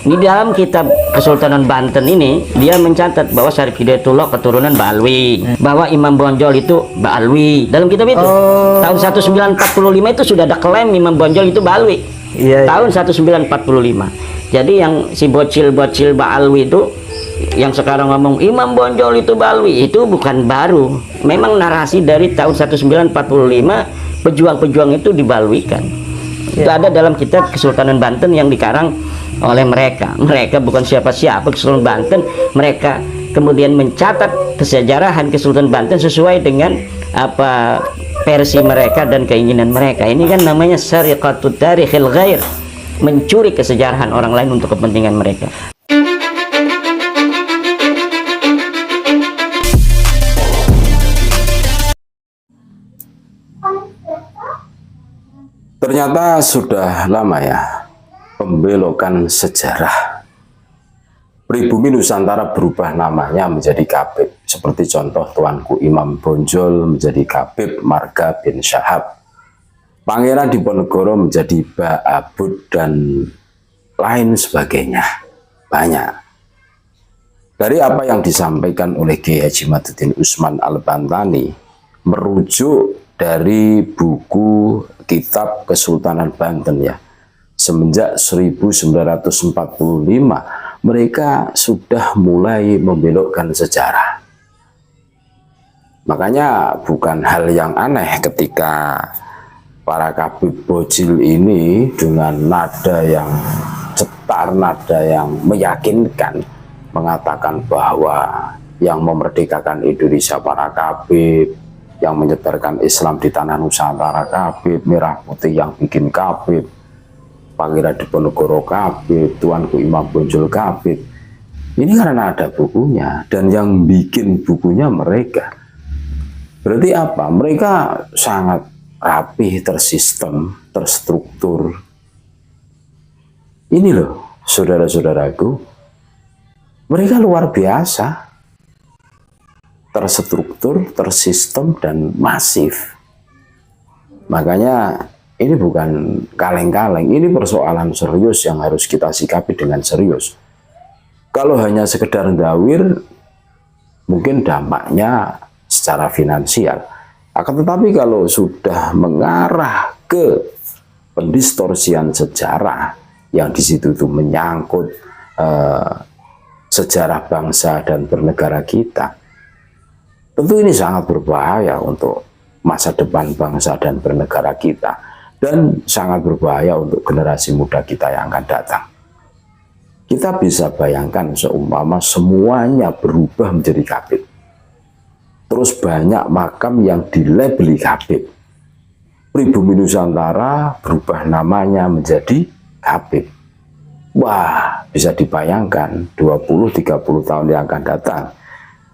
Di dalam kitab Kesultanan Banten ini dia mencatat bahwa Syarif Hidayatullah keturunan Ba'alwi, bahwa Imam Bonjol itu Ba'alwi. Dalam kitab itu tahun 1945 itu sudah ada klaim Imam Bonjol itu Ba'alwi. Tahun 1945. Jadi yang si bocil-bocil Ba'alwi itu yang sekarang ngomong Imam Bonjol itu Ba'alwi itu bukan baru. Memang narasi dari tahun 1945 pejuang-pejuang itu dibalwikan. Itu ada dalam kitab Kesultanan Banten yang dikarang oleh mereka. Mereka bukan siapa-siapa, Kesultanan Banten. Mereka kemudian mencatat kesejarahan Kesultanan Banten sesuai dengan apa versi mereka dan keinginan mereka. Ini kan namanya sariqatut tarikhil ghair, mencuri kesejarahan orang lain untuk kepentingan mereka. Ternyata sudah lama ya pembelokan sejarah. Pribumi Nusantara berubah namanya menjadi Kabib. Seperti contoh tuanku Imam Bonjol menjadi Kabib Marga bin Syahab. Pangeran Diponegoro menjadi Ba'abud dan lain sebagainya. Banyak. Dari apa yang disampaikan oleh Kiai Haji Maduddin Usman Al-Bantani merujuk dari buku kitab Kesultanan Banten ya. Semenjak 1945 mereka sudah mulai membelokkan sejarah. Makanya bukan hal yang aneh ketika para kabib bocil ini dengan nada yang cetar, nada yang meyakinkan mengatakan bahwa yang memerdekakan Indonesia para kabib, yang menyebarkan Islam di tanah Nusantara kabib, merah putih yang bikin kabib, Pangeran Diponegoro kabib, tuanku Imam Bonjol kabib. Ini karena ada bukunya dan yang bikin bukunya mereka. Berarti apa? Mereka sangat rapih, tersistem, terstruktur. Ini loh, saudara-saudaraku, mereka luar biasa. Terstruktur, tersistem, dan masif. Makanya ini bukan kaleng-kaleng, ini persoalan serius yang harus kita sikapi dengan serius. Kalau hanya sekedar ndawir, mungkin dampaknya secara finansial. Akan tetapi kalau sudah mengarah ke pendistorsian sejarah, yang di situ tuh menyangkut sejarah bangsa dan bernegara kita, tentu ini sangat berbahaya untuk masa depan bangsa dan bernegara kita, dan sangat berbahaya untuk generasi muda kita yang akan datang. Kita bisa bayangkan seumpama semuanya berubah menjadi kabib, terus banyak makam yang dilabeli kabib, pribumi Nusantara berubah namanya menjadi kabib. Wah, bisa dibayangkan 20-30 tahun yang akan datang,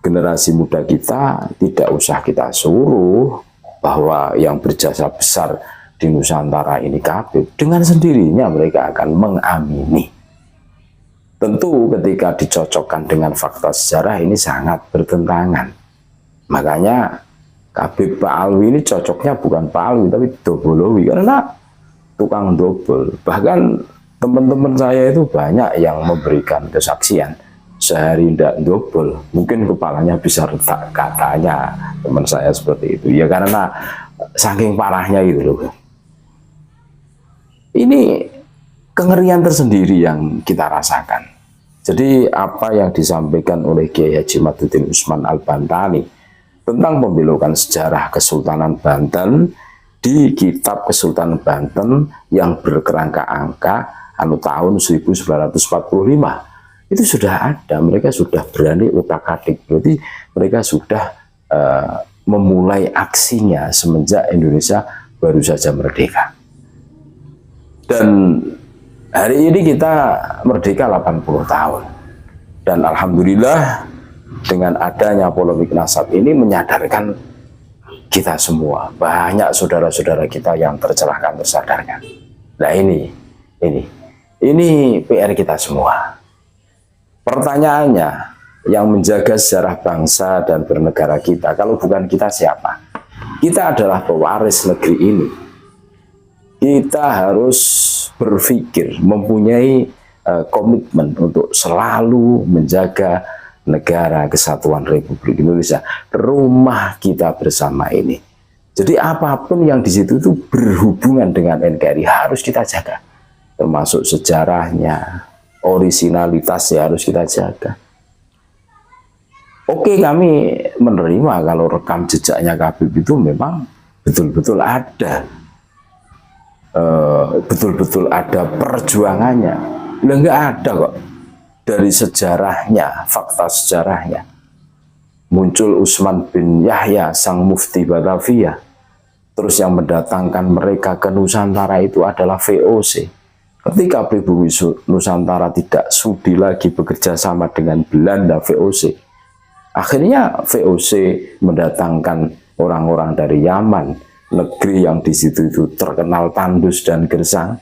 generasi muda kita tidak usah kita suruh bahwa yang berjasa besar di Nusantara ini kabib. Dengan sendirinya mereka akan mengamini. Tentu ketika dicocokkan dengan fakta sejarah ini sangat bertentangan. Makanya Kabib Ba'alwi ini cocoknya bukan Pak Alwi tapi Dobolowi, karena tukang dobol. Bahkan teman-teman saya itu banyak yang memberikan kesaksian sehari tidak dobol, mungkin kepalanya bisa retak, katanya teman saya seperti itu ya, karena saking parahnya itu loh. Ini kengerian tersendiri yang kita rasakan. Jadi apa yang disampaikan oleh Kiai Haji Maduddin Usman Al-Bantani tentang pembelokan sejarah Kesultanan Banten di kitab Kesultanan Banten yang berkerangka angka tahun 1945, itu sudah ada. Mereka sudah berani utak-atik, berarti mereka sudah memulai aksinya semenjak Indonesia baru saja merdeka. Dan hari ini kita merdeka 80 tahun. Dan alhamdulillah dengan adanya polemik nasab ini menyadarkan kita semua. Banyak saudara-saudara kita yang tercerahkan, tersadarkan. Nah ini PR kita semua. Pertanyaannya, yang menjaga sejarah bangsa dan bernegara kita, kalau bukan kita siapa? Kita adalah pewaris negeri ini. Kita harus berpikir, mempunyai komitmen untuk selalu menjaga negara kesatuan Republik Indonesia, rumah kita bersama ini. Jadi apapun yang di situ itu berhubungan dengan NKRI harus kita jaga, termasuk sejarahnya, orisinalitasnya harus kita jaga. Oke, kami menerima kalau rekam jejaknya Habib itu memang betul-betul ada, betul-betul ada perjuangannya. Nggak ada kok dari sejarahnya, fakta sejarahnya. Muncul Utsman bin Yahya, sang mufti Batavia. Terus yang mendatangkan mereka ke Nusantara itu adalah VOC. Ketika pribumi Nusantara tidak sudi lagi bekerja sama dengan Belanda, VOC. Akhirnya VOC mendatangkan orang-orang dari Yaman, negeri yang di situ itu terkenal tandus dan gersang,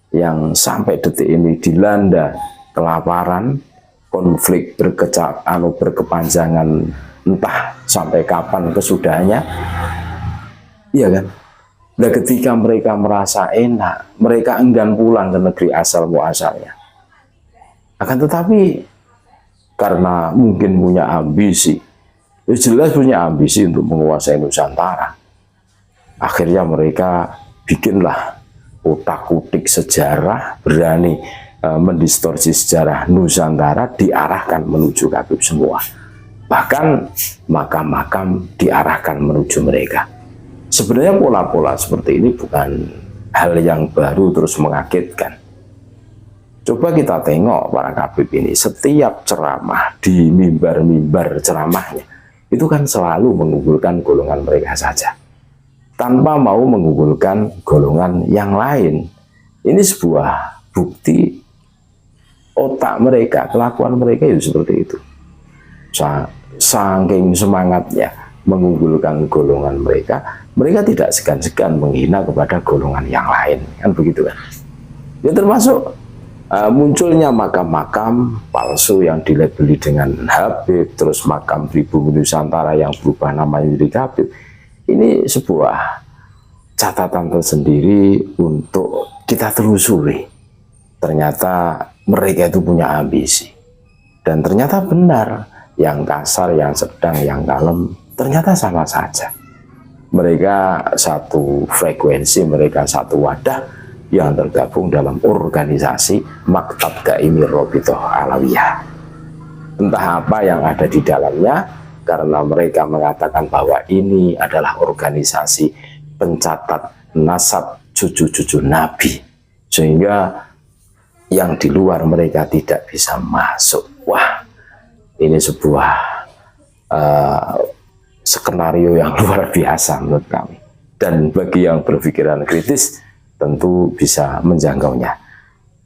yang sampai detik ini dilanda kelaparan, konflik berkepanjangan entah sampai kapan kesudahannya, iya kan? Nah, ketika mereka merasa enak, mereka enggan pulang ke negeri asal muasalnya. Akan tetapi karena mungkin punya ambisi, jelas punya ambisi untuk menguasai Nusantara, akhirnya mereka bikinlah utak-utik sejarah, berani mendistorsi sejarah Nusantara, diarahkan menuju Habib semua. Bahkan makam-makam diarahkan menuju mereka. Sebenarnya pola-pola seperti ini bukan hal yang baru terus mengagetkan. Coba kita tengok para Habib ini, setiap ceramah di mimbar-mimbar ceramahnya, itu kan selalu mengunggulkan golongan mereka saja, tanpa mau mengunggulkan golongan yang lain. Ini sebuah bukti otak mereka, kelakuan mereka itu seperti itu. Saking semangatnya mengunggulkan golongan mereka, mereka tidak segan-segan menghina kepada golongan yang lain, kan begitu kan? Ya, termasuk munculnya makam-makam palsu yang dilabeli dengan Habib, terus makam pribumi Nusantara yang berubah namanya menjadi Habib. Ini sebuah catatan tersendiri untuk kita telusuri. Ternyata mereka itu punya ambisi. Dan ternyata benar, yang kasar, yang sedang, yang kalem, ternyata sama saja. Mereka satu frekuensi, mereka satu wadah yang tergabung dalam organisasi Maktab Gaimi Robitoh Alawiyah. Entah apa yang ada di dalamnya, karena mereka mengatakan bahwa ini adalah organisasi pencatat nasab cucu-cucu Nabi, sehingga yang di luar mereka tidak bisa masuk. Wah, ini sebuah skenario yang luar biasa menurut kami. Dan bagi yang berpikiran kritis, tentu bisa menjangkaunya.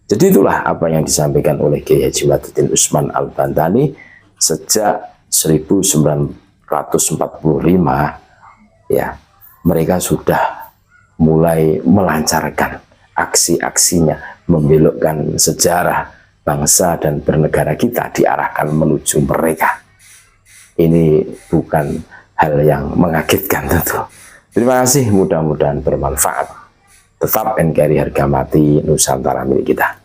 Jadi itulah apa yang disampaikan oleh Kiai Haji Maduddin Utsman Al-Bantani sejak 1945, ya, mereka sudah mulai melancarkan aksi-aksinya, membelokkan sejarah bangsa dan bernegara kita, diarahkan menuju mereka. Ini bukan hal yang mengagetkan tentu. Terima kasih, mudah-mudahan bermanfaat. Tetap NKRI harga mati, Nusantara milik kita.